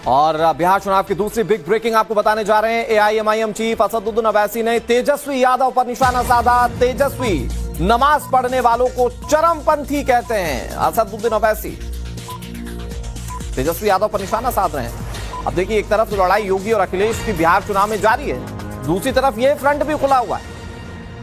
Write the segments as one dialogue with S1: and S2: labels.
S1: और बिहार चुनाव की दूसरी बिग ब्रेकिंग आपको बताने जा रहे हैं। एआईएमआईएम चीफ असदुद्दीन ओवैसी ने तेजस्वी यादव पर निशाना साधा। तेजस्वी नमाज पढ़ने वालों को चरमपंथी कहते हैं। असदुद्दीन ओवैसी तेजस्वी यादव पर निशाना साध रहे हैं। अब देखिए, एक तरफ तो लड़ाई योगी और अखिलेश की बिहार चुनाव में जारी है, दूसरी तरफ यह फ्रंट भी खुला हुआ है।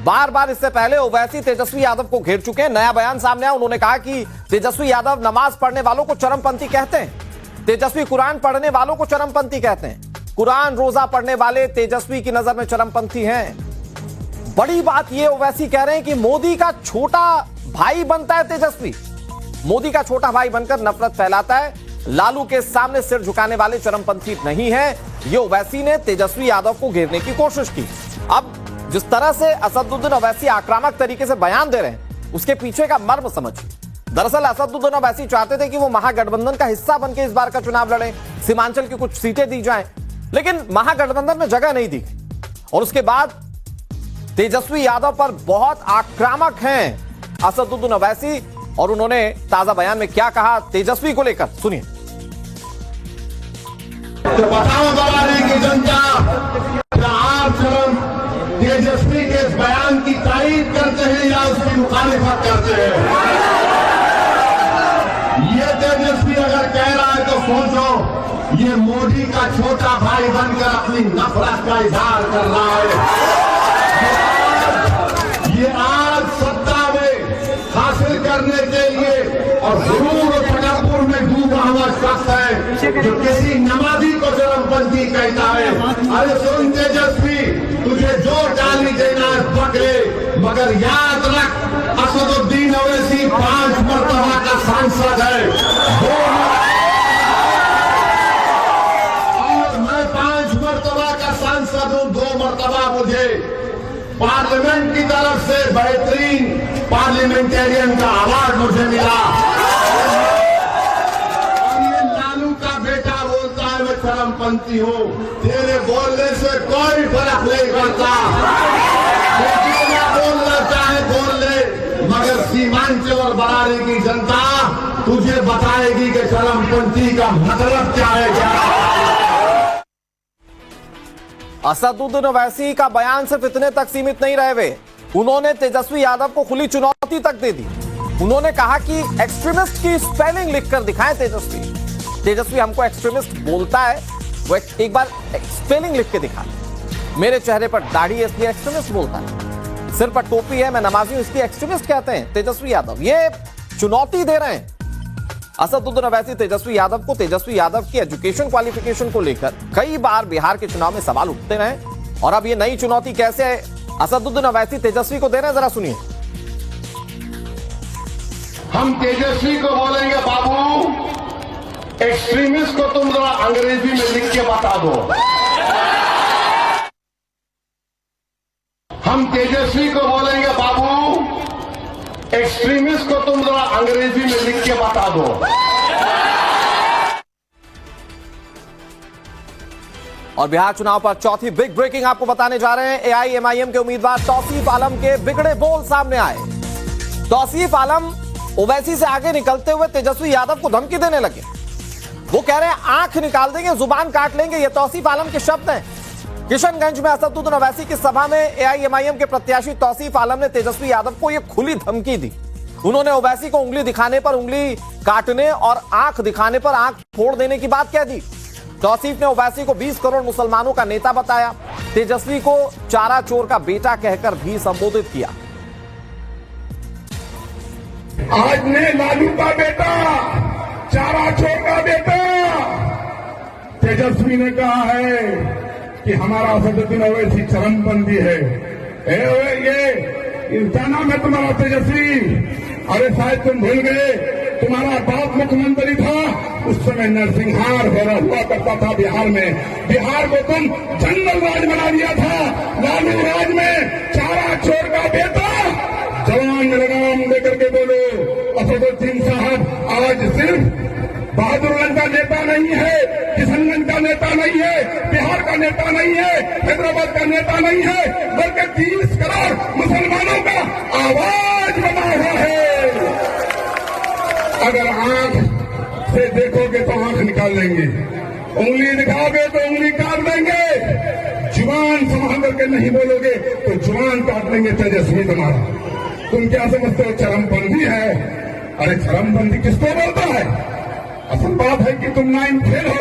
S1: बार बार इससे पहले ओवैसी तेजस्वी यादव को घेर चुके हैं। नया बयान सामने आया, उन्होंने कहा कि तेजस्वी यादव नमाज पढ़ने वालों को चरमपंथी कहते हैं। तेजस्वी कुरान पढ़ने वालों को चरमपंथी कहते हैं। कुरान रोजा पढ़ने वाले तेजस्वी की नजर में चरमपंथी हैं। बड़ी बात यह ओवैसी कह रहे हैं कि मोदी का छोटा भाई बनता है तेजस्वी। मोदी का छोटा भाई बनकर नफरत फैलाता है। लालू के सामने सिर झुकाने वाले चरमपंथी नहीं है। ये ओवैसी ने तेजस्वी यादव को घेरने की कोशिश की। अब जिस तरह से असदुद्दीन ओवैसी आक्रामक तरीके से बयान दे रहे हैं, उसके पीछे का मर्म समझिए। दरअसल असदुद्दीन ओवैसी चाहते थे कि वो महागठबंधन का हिस्सा बनकर इस बार का चुनाव लड़े, सीमांचल की कुछ सीटें दी जाएं, लेकिन महागठबंधन में जगह नहीं दी। और उसके बाद तेजस्वी यादव पर बहुत आक्रामक हैं असदुद्दीन ओवैसी, और उन्होंने ताजा बयान में क्या कहा तेजस्वी को लेकर, सुनिए।
S2: तो बताओ बरारी की जनता, आप तेजस्वी के इस बयान की तारीफ करते हैं या उसकी मुखालिफत करते हैं? ये तेजस्वी अगर कह रहा है तो सोचो, ये मोदी का छोटा भाई बनकर अपनी नफरत का इजहार कर रहा है। ये आज सत्ता में हासिल करने के लिए और गुरूर और तकब्बुर में डूबा हुआ शख्स है जो किसी नमाजी को चरमपंथी कहता है। अरे सुन तेजस्वी, तुझे जो गाली देना है पकड़े, मगर याद रख असदुद्दीन ओवैसी 5 मरतबा का सांसद है, और मैं 5 मरतबा का सांसद हूं। 2 मरतबा मुझे पार्लियामेंट की तरफ से बेहतरीन पार्लियामेंटेरियन का अवार्ड मुझे मिला। और ये लालू का बेटा बोलता है मैं चरमपंथी हूं। तेरे बोलने से कोई फर्क नहीं पड़ता। बोलना चाहे बोल ले, मगर सीमांचल और बरारी की जनता तुझे बताएगी कि चरमपंथी का मतलब क्या है।
S1: असदुद्दीन ओवैसी का बयान सिर्फ इतने तक सीमित नहीं रहे वे, उन्होंने तेजस्वी यादव को खुली चुनौती तक दे दी। उन्होंने कहा कि एक्सट्रीमिस्ट की स्पेलिंग लिखकर दिखाएं तेजस्वी हमको एक्सट्रीमिस्ट बोलता है, वो एक बार स्पेलिंग लिख के दिखा। मेरे चेहरे पर दाढ़ी है इसलिए एक्सट्रीमिस्ट बोलता है, सिर पर टोपी है मैं नमाजी हूं इसलिए एक्सट्रीमिस्ट कहते हैं तेजस्वी यादव। ये चुनौती दे रहे हैं असदुद्दीन ओवैसी तेजस्वी यादव को। तेजस्वी यादव की एजुकेशन क्वालिफिकेशन को लेकर कई बार बिहार के चुनाव में सवाल उठते रहे, और अब ये नई चुनौती कैसे असदुद्दीन ओवैसी तेजस्वी को दे रहे हैं, जरा सुनिए।
S2: हम तेजस्वी को बोलेंगे बाबू, एक्सट्रीमिस्ट को तुम जरा अंग्रेजी में लिख के बता दो। हम तेजस्वी को बोलेंगे बाबू, एक्सट्रीमिस्ट को तुम जरा अंग्रेजी में लिख के बता दो।
S1: और बिहार चुनाव पर चौथी बिग ब्रेकिंग आपको बताने जा रहे हैं। एआईएमआईएम के उम्मीदवार तौसीफ आलम के बिगड़े बोल सामने आए। तौसीफ आलम ओवैसी से आगे निकलते हुए तेजस्वी यादव को धमकी देने लगे। वो कह रहे हैं आंख निकाल देंगे, जुबान काट लेंगे। ये तौसीफ आलम के शब्द हैं। किशनगंज में असदुद्दीन ओवैसी की सभा में एआईएमआईएम के प्रत्याशी तौसीफ आलम ने तेजस्वी यादव को यह खुली धमकी दी। उन्होंने ओवैसी को उंगली दिखाने पर उंगली काटने और आंख दिखाने पर आंख फोड़ देने की बात कह दी। तौसीफ ने ओवैसी को 20 करोड़ मुसलमानों का नेता बताया। तेजस्वी को चारा चोर का बेटा कहकर भी संबोधित किया।
S2: आज ने लालू का बेटा, चारा चोर का बेटा, तेजस्वी ने कहा है कि हमारा असदुद्दीन ओवैसी चरमपंथी है। ये क्या नाम है तुम्हारा तेजस्वी? अरे शायद तुम भूल गए, तुम्हारा बाप मुख्यमंत्री था, उस समय नरसिंहार हुआ करता था बिहार में। बिहार को तुम जंगल राज बना दिया था। लालू राज में चारा चोर का बेटा, जवान में लगाम देकर के बोलो, असदुद्दीन साहब आज सिर्फ बहादुरगंज का नेता नहीं है, किशनगंज का नेता नहीं है, बिहार का नेता नहीं है, हैदराबाद का नेता नहीं है, बल्कि 30 करोड़ मुसलमानों का आवाज बना हुआ है। अगर आंख से देखोगे तो आंख निकाल लेंगे, उंगली दिखाओगे तो उंगली काट देंगे, जुबान संभाल करके नहीं बोलोगे तो जुबान काट देंगे तेजस्वी तुम्हारा। तुम क्या समझते हो चरमपंथी है? अरे चरमपंथी किसको बोलता है? असल बात है कि तुम 9 फेल हो,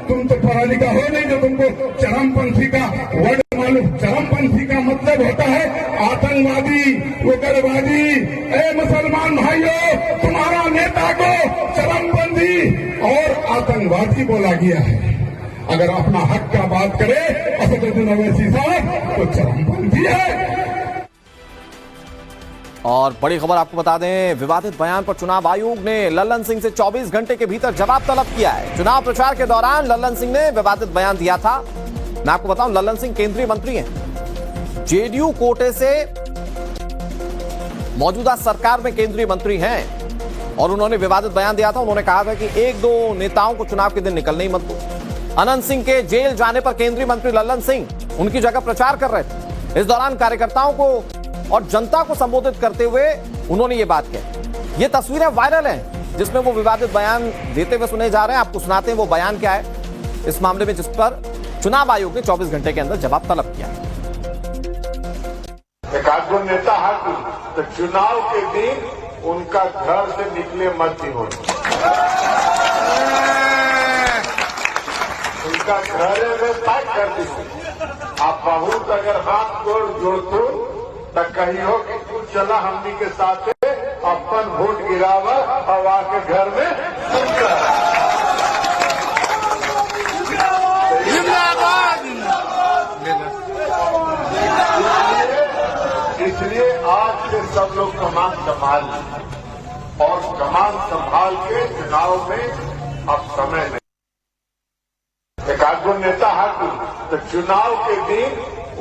S2: तुम तो पढ़ा लिखा हो नहीं जो तुमको चरमपंथी का वर्ड मालूम। चरमपंथी का मतलब होता है आतंकवादी, उग्रवादी। ए मुसलमान भाइयों, तुम्हारा नेता को चरमपंथी और आतंकवादी बोला गया है। अगर अपना हक का बात करे असदुद्दीन ओवैसी साहब तो चरमपंथी है।
S1: और बड़ी खबर आपको बता दें, विवादित बयान पर चुनाव आयोग ने लल्लन सिंह से 24 घंटे के भीतर जवाब तलब किया है। चुनाव प्रचार के दौरान लल्लन सिंह ने विवादित बयान दिया था। मैं आपको बताऊं, लल्लन सिंह केंद्रीय मंत्री हैं, जेडीयू कोटे से मौजूदा सरकार में केंद्रीय मंत्री हैं और उन्होंने विवादित बयान दिया था। उन्होंने कहा था कि 1-2 नेताओं को चुनाव के दिन निकलने ही मत दो। अनंत सिंह के जेल जाने पर केंद्रीय मंत्री लल्लन सिंह उनकी जगह प्रचार कर रहे थे। इस दौरान कार्यकर्ताओं को और जनता को संबोधित करते हुए उन्होंने ये बात कही। ये तस्वीरें वायरल हैं जिसमें वो विवादित बयान देते हुए सुने जा रहे हैं। आपको सुनाते हैं वो बयान क्या है इस मामले में जिस पर चुनाव आयोग ने 24 घंटे के अंदर जवाब तलब किया है।
S3: एक आध नेता है तो चुनाव के दिन उनका घर से निकले मत ही हो, उनका घर में पैक कर दीजिए। आप बहुत अगर हाथ जोड़तो तो कहियो कि तू चला हमनी के साथ अपन वोट गिरावा और आके घर में इसलिए आज से सब लोग कमान संभाल और कमान संभाल के चुनाव में अब समय नहीं। एक आध नेता है तो चुनाव के दिन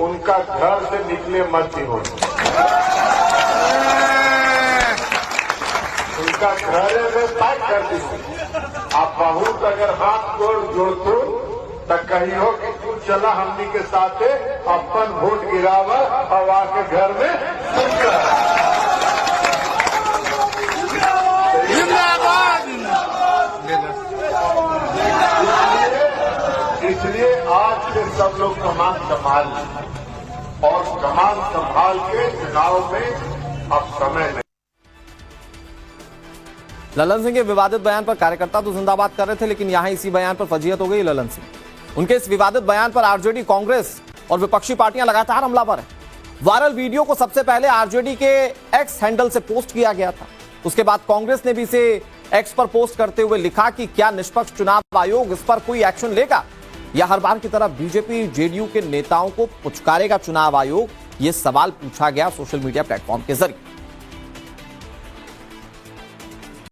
S3: उनका घर से निकले मत ही हो, उनका घर में पैक कर दीजिए। आप बहुत अगर हाथ जोड़तो तो कहियो कि तू चला हमनी के साथ अपन वोट गिरावा और आके घर में इसलिए आज से सब लोग कमान संभाल और कमान संभाल के चुनाव में अब समय नहीं।
S1: लल्लन सिंह के विवादित बयान पर कार्यकर्ता तो जिंदाबाद कर रहे थे, लेकिन यहां इसी बयान पर फजीहत हो गई लल्लन सिंह। उनके इस विवादित बयान पर आरजेडी, कांग्रेस और विपक्षी पार्टियां लगातार हमलावर हैं। वायरल वीडियो को सबसे पहले आरजेडी के एक्स हैंडल से पोस्ट किया गया था। उसके बाद कांग्रेस ने भी इसे एक्स पर पोस्ट करते हुए लिखा कि क्या निष्पक्ष चुनाव आयोग इस पर कोई एक्शन लेगा या हर बार की तरह बीजेपी, जेडीयू के नेताओं को पुचकारेगा चुनाव आयोग। ये सवाल पूछा गया सोशल मीडिया प्लेटफॉर्म के जरिए।